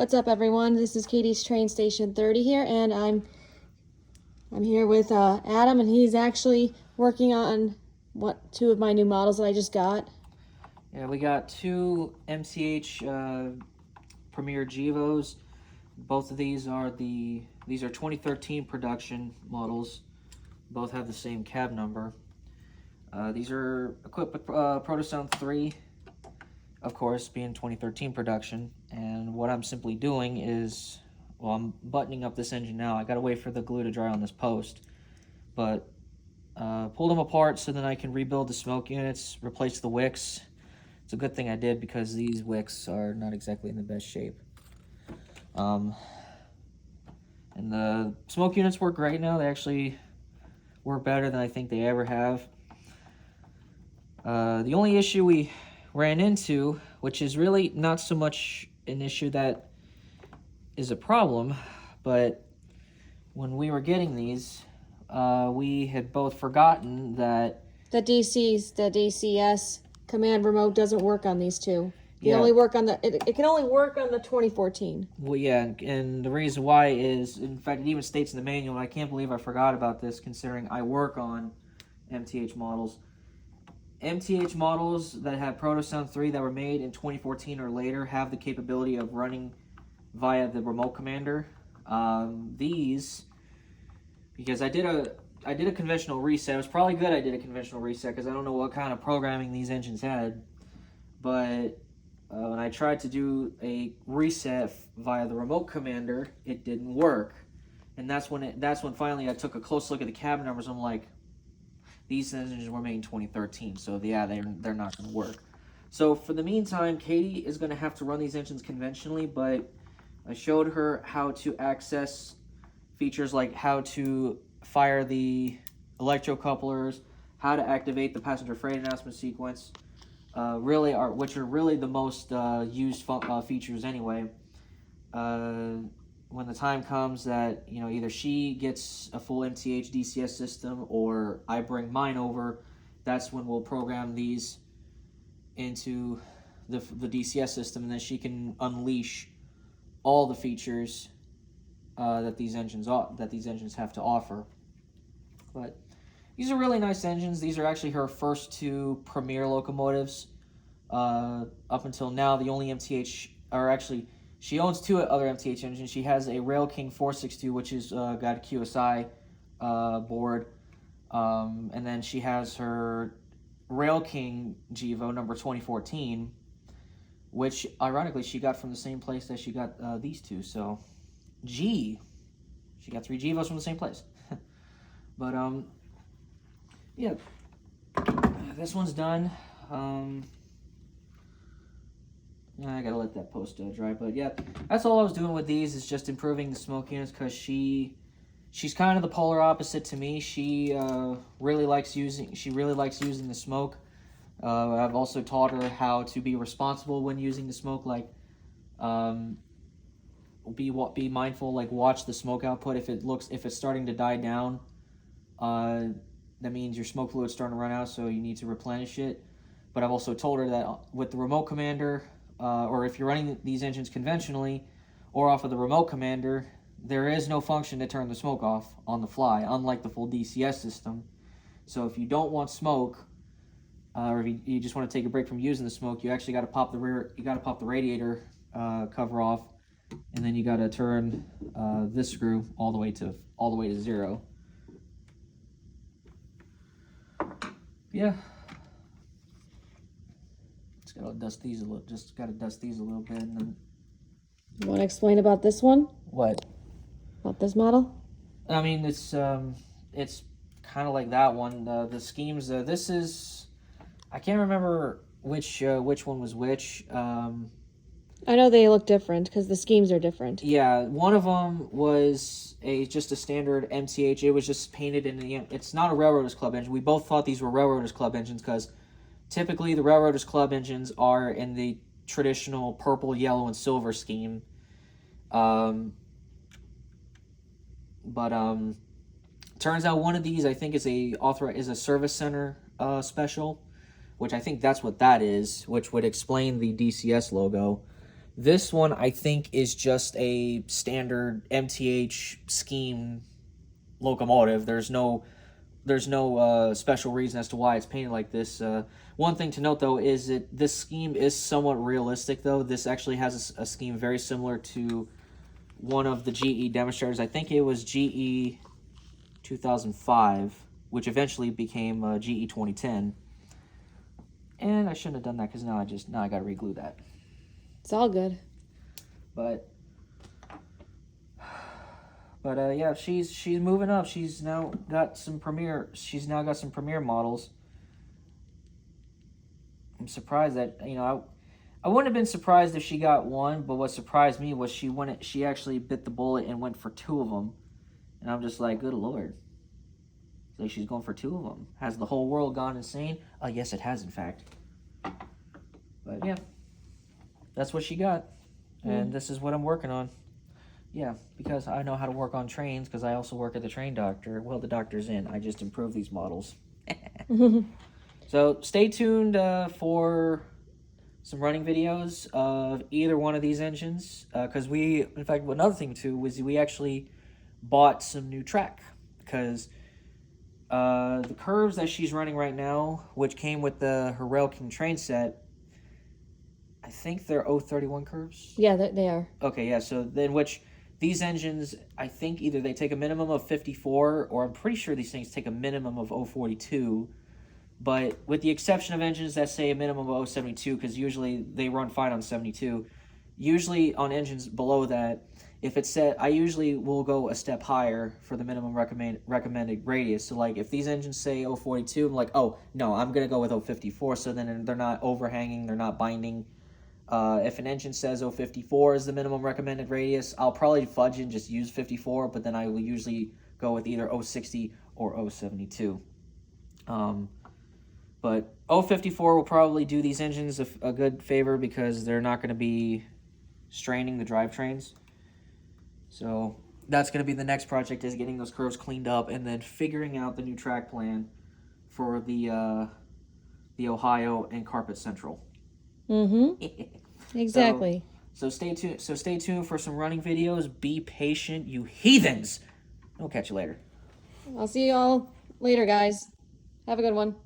What's up, everyone? This is Katie's Train Station 30 here, and I'm here with Adam, and he's actually working on two of my new models that I just got. Yeah, we got two MTH Premier GE ES44s. Both of these are 2013 production models. Both have the same cab number. These are equipped with Protosound 3, of course, being 2013 production. And what I'm simply doing is, well, I'm buttoning up this engine now. I gotta wait for the glue to dry on this post, but pulled them apart so then I can rebuild the smoke units, replace the wicks. It's a good thing I did because these wicks are not exactly in the best shape. And the smoke units work great now. They actually work better than I think they ever have. The only issue we ran into, which is really not so much an issue that is a problem, but when we were getting these, we had both forgotten that the DCS command remote doesn't work on these two. Yeah. It can only work on the 2014. Well, yeah, and the reason why is, in fact, it even states in the manual, and I can't believe I forgot about this considering I work on MTH models. MTH models that have Protosound 3 that were made in 2014 or later have the capability of running via the remote commander. These, because I did a conventional reset. It was probably good I did a conventional reset because I don't know what kind of programming these engines had, but when I tried to do a reset via the remote commander, it didn't work. And that's when finally I took a close look at the cab numbers. I'm like, these engines were made in 2013, so yeah, they're not going to work. So for the meantime, Katie is going to have to run these engines conventionally, but I showed her how to access features like how to fire the electrocouplers, how to activate the passenger freight announcement sequence, which are really the most used features anyway. When the time comes that either she gets a full MTH DCS system or I bring mine over, that's when we'll program these into the DCS system, and then she can unleash all the features that these engines have to offer. But these are really nice engines. These are actually her first two Premier locomotives. Up until now, the only MTH, or actually, she owns two other MTH engines. She has a Rail King 462, which is got a QSI board, and then she has her Rail King GEVO number 2014, which ironically she got from the same place that she got these two. So, she got three GEVOs from the same place. But yeah, this one's done. I gotta let that post dry, but yeah, that's all I was doing with these, is just improving the smoke units, because she's kind of the polar opposite to me. She really likes using the smoke. I've also taught her how to be responsible when using the smoke, like be mindful, like watch the smoke output. If it's starting to die down, that means your smoke fluid's starting to run out, so you need to replenish it. But I've also told her that with the remote commander, or if you're running these engines conventionally or off of the remote commander, there is no function to turn the smoke off on the fly, unlike the full DCS system. So if you don't want smoke, or if you just want to take a break from using the smoke, you actually got to pop the radiator cover off, and then you got to turn this screw all the way to 0. Yeah. Gotta dust these a little bit, and then. You want to explain about this one? What? About this model? I mean, it's kind of like that one. The schemes. This is. I can't remember which one was which. I know they look different because the schemes are different. Yeah, one of them was just a standard MTH. It was just painted in the. It's not a Railroaders Club engine. We both thought these were Railroaders Club engines because typically the Railroaders Club engines are in the traditional purple, yellow, and silver scheme. But turns out one of these, I think, is a service center special, which I think that's what that is, which would explain the DCS logo. This one, I think, is just a standard MTH scheme locomotive. There's no special reason as to why it's painted like this. One thing to note, though, is that this scheme is somewhat realistic, though. This actually has a scheme very similar to one of the GE demonstrators. I think it was GE 2005, which eventually became GE 2010. And I shouldn't have done that because now I got to reglue that. It's all good. But yeah, she's moving up. She's now got some Premier models. I'm surprised that, you know, I wouldn't have been surprised if she got one, but what surprised me was she actually bit the bullet and went for 2 of them. And I'm just like, good Lord. So she's going for 2 of them. Has the whole world gone insane? Yes, it has, in fact. But yeah, that's what she got. And this is what I'm working on. Yeah, because I know how to work on trains, because I also work at the train doctor. Well, the doctor's in. I just improve these models. So stay tuned for some running videos of either one of these engines. Because in fact, another thing too was we actually bought some new track. Because the curves that she's running right now, which came with her Rail King train set, I think they're 031 curves. Yeah, they are. Okay, yeah. So then, these engines, I think either they take a minimum of 54, or I'm pretty sure these things take a minimum of 042. But with the exception of engines that say a minimum of 072, because usually they run fine on 72. Usually on engines below that, if it's set, I usually will go a step higher for the minimum recommended radius. So like if these engines say 042, I'm like, oh no, I'm gonna go with 054. So then they're not overhanging, they're not binding. If an engine says 054 is the minimum recommended radius, I'll probably fudge and just use 54, but then I will usually go with either 060 or 072. But 054 will probably do these engines a good favor because they're not going to be straining the drivetrains. So that's going to be the next project, is getting those curves cleaned up and then figuring out the new track plan for the Ohio and Carpet Central. Exactly. So stay tuned. So stay tuned for some running videos. Be patient, you heathens. I'll catch you later. I'll see you all later, guys. Have a good one.